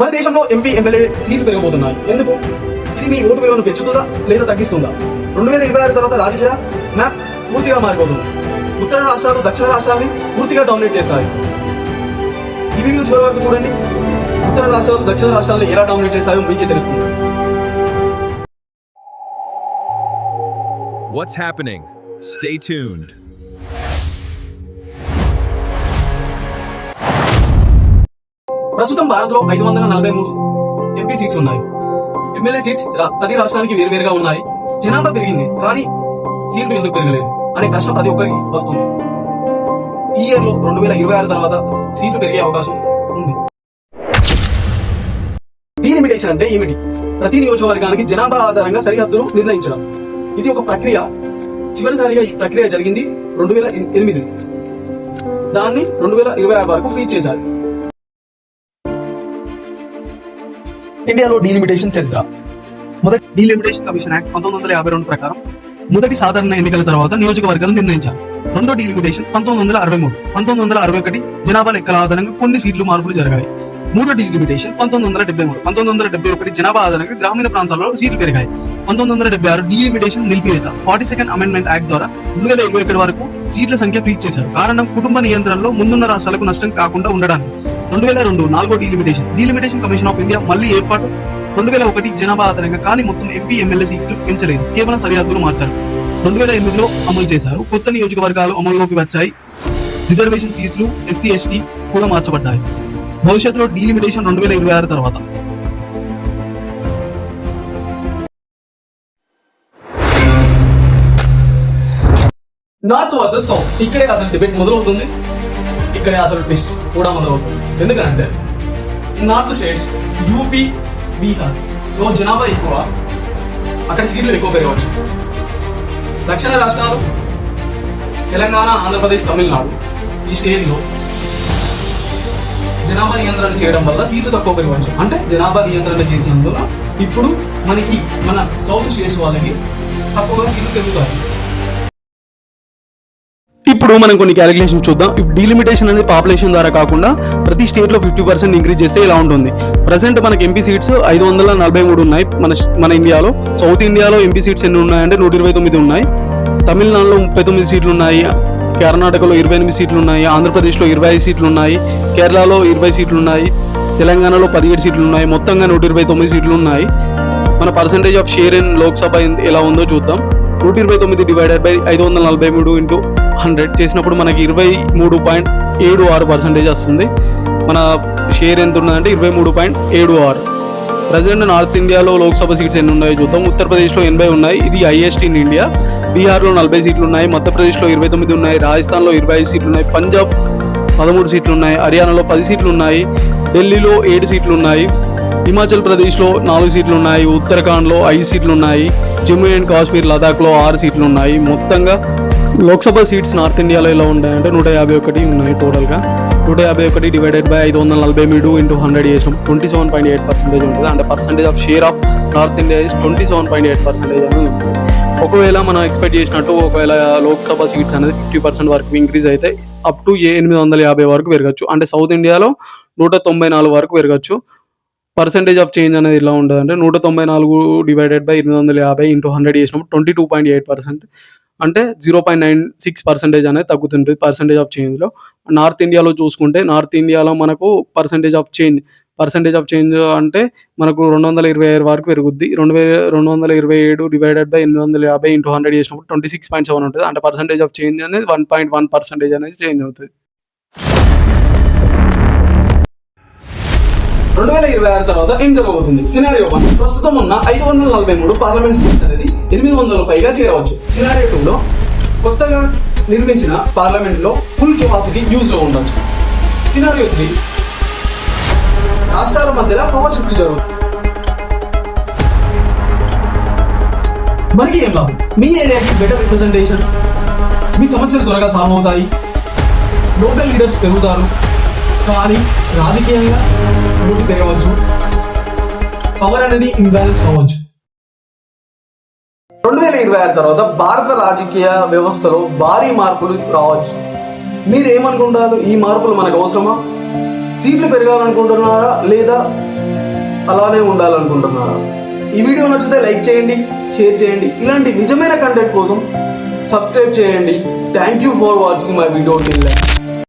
మన దేశంలో MP MLA సీట్లు పెరగబోతున్నాయి. ఎందుకు? ఇది మీ ఓటు విలువను పెంచుతుందా లేదా తగ్గిస్తుందా? 2026 తర్వాత రాజకీయ మ్యాప్ పూర్తిగా మారిపోతుంది. ఉత్తర రాష్ట్రాలు దక్షిణ రాష్ట్రాన్ని పూర్తిగా డామినేట్ చేస్తాయి. ఈ వీడియో చివరి వరకు చూడండి. ఉత్తర రాష్ట్రాలు దక్షిణ రాష్ట్రాలను ఎలా డామినేట్ చేస్తాయో మీకే తెలుస్తుంది. What's happening? Stay tuned. ప్రస్తుతం భారత్ లో 543 ఎంపీ సీట్స్ ఉన్నాయి. ఎమ్మెల్యే సీట్స్ ప్రతి రాష్ట్రానికి వేరువేరుగా ఉన్నాయి. జనాభా పెరిగింది కానీ సీట్లు ఎందుకు పెరగలేదు అనే ప్రశ్న ప్రతి ఒక్కరికి వస్తుంది. ఈ ఇయర్ లో 2026 తర్వాత సీట్లు పెరిగే అవకాశం ఉంది. డీలిమిటేషన్ అంటే ఏమిటి? ప్రతి నియోజకవర్గానికి జనాభా ఆధారంగా సరిహద్దులు నిర్ణయించడం. ఇది ఒక ప్రక్రియ. చివరిసారిగా ఈ ప్రక్రియ జరిగింది 2008. దాన్ని 2026 వరకు ఫ్రీజ్ చేశారు. ఇండియాలో డీలిమిటేషన్ చరిత్ర. మొదటి డీలిమిటేషన్ కమిషన్ యాక్ట్ 1952 ప్రకారం మొదటి సాధారణ ఎన్నికల తర్వాత నియోజకవర్గాలను నిర్ణయించారు. రెండో డీలిమిటేషన్ 1963. 1961 జనాభా లెక్కల ఆధారంగా కొన్ని సీట్లు మార్పులు జరిగాయి. మూడో డీలిమిటేషన్ 1973. 1971 జనాభా ఆధారంగా గ్రామీణ ప్రాంతాల్లో సీట్లు పెరిగాయి. 1976 డీలిమిటేషన్ నిలిపివేత 42nd అమెండ్మెంట్ యాక్ట్ ద్వారా 2021 వరకు సీట్ల సంఖ్య ఫ్రీజ్ చేశారు. కారణం కుటుంబ నియంత్రణలో ముందున్న రాష్ట్రాలకు నష్టం కాకుండా ఉండడానికి. 2002 నాలుగో డీలిమిటేషన్ కమిషన్ ఆఫ్ ఇండియా మళ్లీ ఏర్పాటు. 2001 జనాభా ఆధారంగా కానీ మొత్తం ఎంపీ ఎమ్మెల్యే సీట్లు పెంచలేదు, కేవలం సరిహద్దులు మార్చారు. 2008లో అమలు చేశారు. కొత్త నియోజకవర్గాలు అమలులోకి వచ్చాయి. రిజర్వేషన్ సీట్లు ఎస్సీ ఎస్టీ కూడా మార్చబడ్డాయి. భవిష్యత్తులో డీలిమిటేషన్ 2026 తర్వాత. నార్త్ వర్సెస్ సౌత్, ఇక్కడే అసలు డిబేట్ మొదలవుతుంది. ఇక్కడే అసలు ట్విస్ట్ కూడా మొదలవుతుంది. ఎందుకంటే నార్త్ స్టేట్స్ యూపీ బీహార్ లో జనాభా ఎక్కువ, అక్కడ సీట్లు ఎక్కువ పెరగవచ్చు. దక్షిణ రాష్ట్రాలు తెలంగాణ, ఆంధ్రప్రదేశ్, తమిళనాడు ఈ స్టేట్లో జనాభా నియంత్రణ చేయడం వల్ల సీట్లు తక్కువ పెరగవచ్చు. అంటే జనాభా నియంత్రణ చేసినందున ఇప్పుడు మన సౌత్ స్టేట్స్ వాళ్ళకి తక్కువగా సీట్లు పెరుగుతాయి. ఇప్పుడు మనం కొన్ని క్యాలిక్యులేషన్ చూద్దాం. డీలిమిటేషన్ అనేది పాపులేషన్ ద్వారా కాకుండా ప్రతి స్టేట్ లో 50% ఇంక్రీజ్ చేస్తే ఇలా ఉంటుంది. ప్రెసెంట్ మనకి ఎంపీ సీట్స్ 543 ఉన్నాయి మన ఇండియాలో. సౌత్ ఇండియాలో ఎంపీ సీట్స్ ఎన్ని ఉన్నాయంటే 129 ఉన్నాయి. తమిళనాడులో 39 సీట్లు ఉన్నాయి. కర్ణాటకలో 28 సీట్లు ఉన్నాయి. ఆంధ్రప్రదేశ్లో 25 సీట్లు ఉన్నాయి. కేరళలో 20 సీట్లు ఉన్నాయి. తెలంగాణలో 17 సీట్లు ఉన్నాయి. మొత్తంగా 129 సీట్లు ఉన్నాయి. మన percentage of share in Lok Sabha ఎలా ఉందో చూద్దాం. 129 డివైడెడ్ బై 543 ఇంటూ 100 చేసినప్పుడు మనకి 23.76% వస్తుంది. మన షేర్ ఎంత ఉన్నదంటే 23.76. ప్రజెంట్ నార్త్ ఇండియాలో లోక్సభ సీట్స్ ఎన్ని ఉన్నాయో చూద్దాం. ఉత్తరప్రదేశ్లో 80 ఉన్నాయి, ఇది హైయెస్ట్ ఇన్ ఇండియా. బీహార్లో 40 సీట్లు ఉన్నాయి. మధ్యప్రదేశ్లో 29 ఉన్నాయి. రాజస్థాన్లో 25 సీట్లు ఉన్నాయి. పంజాబ్ 13 సీట్లు ఉన్నాయి. హర్యానాలో 10 సీట్లు ఉన్నాయి. ఢిల్లీలో 7 సీట్లు ఉన్నాయి. హిమాచల్ ప్రదేశ్లో 4 సీట్లు ఉన్నాయి. ఉత్తరాఖండ్లో 5 సీట్లు ఉన్నాయి. జమ్మూ అండ్ కాశ్మీర్, లదాఖ్లో 6 సీట్లు ఉన్నాయి. మొత్తంగా లోక్సభ సీట్స్ నార్త్ ఇండియాలో ఎలా ఉంటాయంటే 151 ఉన్నాయి టోటల్గా. 151 డివైడెడ్ బై 543 ఇంటూ 100 చేసినాం 27.8% ఉంటుంది. అంటే percentage of share of north India is 27.8% అనేది ఉంటుంది. ఒకవేళ మనం ఎక్స్పెక్ట్ చేసినట్టు ఒకవేళ లోక్సభ సీట్స్ అనేది 50% వరకు ఇంక్రీజ్ అయితే అప్ టు 850 వరకు పెరగచ్చు. అంటే సౌత్ ఇండియాలో 194 వరకు పెరగచ్చు. పర్సంటేజ్ ఆఫ్ చేంజ్ అనేది ఇలా ఉంటుంది అంటే 194 డివైడెడ్ బై 850 ఇంటూ 100 చేసినప్పుడు 22.8%. అంటే 0.96% అనేది తగ్గుతుంది పర్సంటేజ్ ఆఫ్ చేంజ్లో. నార్త్ ఇండియాలో చూసుకుంటే నార్త్ ఇండియాలో మనకు పర్సంటేజ్ ఆఫ్ చేంజ్ అంటే మనకు 227 వరకు పెరుగుద్ది. 227 డివైడెడ్ బై 850 ఇంటూ 100 చేసినప్పుడు 26.7 ఉంటుంది. అంటే పర్సంటేజ్ ఆఫ్ చేంజ్ అనేది 1.1% అనేది చేంజ్ అవుతుంది. 2026 తర్వాత ఏం జరగబోతుంది? సినారియో 1, ప్రస్తుతం ఉన్న 543 పార్లమెంట్ సీట్స్ అనేది 800 పైగా చేరవచ్చు. సినారియో 2లో కొత్తగా నిర్మించిన పార్లమెంట్ లో ఫుల్ కెపాసిటీ యూజ్ లో ఉండొచ్చు. సినారియో 3 రాష్ట్రాల మధ్యలో పవర్ షిఫ్ట్ జరుగుతుంది. మనకి ఏం లాభం? మీ ఏరియాకి బెటర్ రిప్రజెంటేషన్, మీ సమస్యలు త్వరగా సాల్వ్ అవుతాయి, లోకల్ లీడర్స్ పెరుగుతారు. కానీ రాజకీయంగా ఓటు పెరగవచ్చు, పవర్ అనేది ఇంబ్యాలెన్స్ అవ్వచ్చు. 2026 తర్వాత భారత రాజకీయ వ్యవస్థలో భారీ మార్పులు రావచ్చు. మీరేమనుకుంటారు? ఈ మార్పులు మనకు అవసరమా? సీట్లు పెరగాలనుకుంటున్నారా లేదా అలానే ఉండాలనుకుంటున్నారా? ఈ వీడియో నచ్చితే లైక్ చేయండి, షేర్ చేయండి. ఇలాంటి నిజమైన కంటెంట్ కోసం సబ్స్క్రైబ్ చేయండి. Thank you for watching my video till then.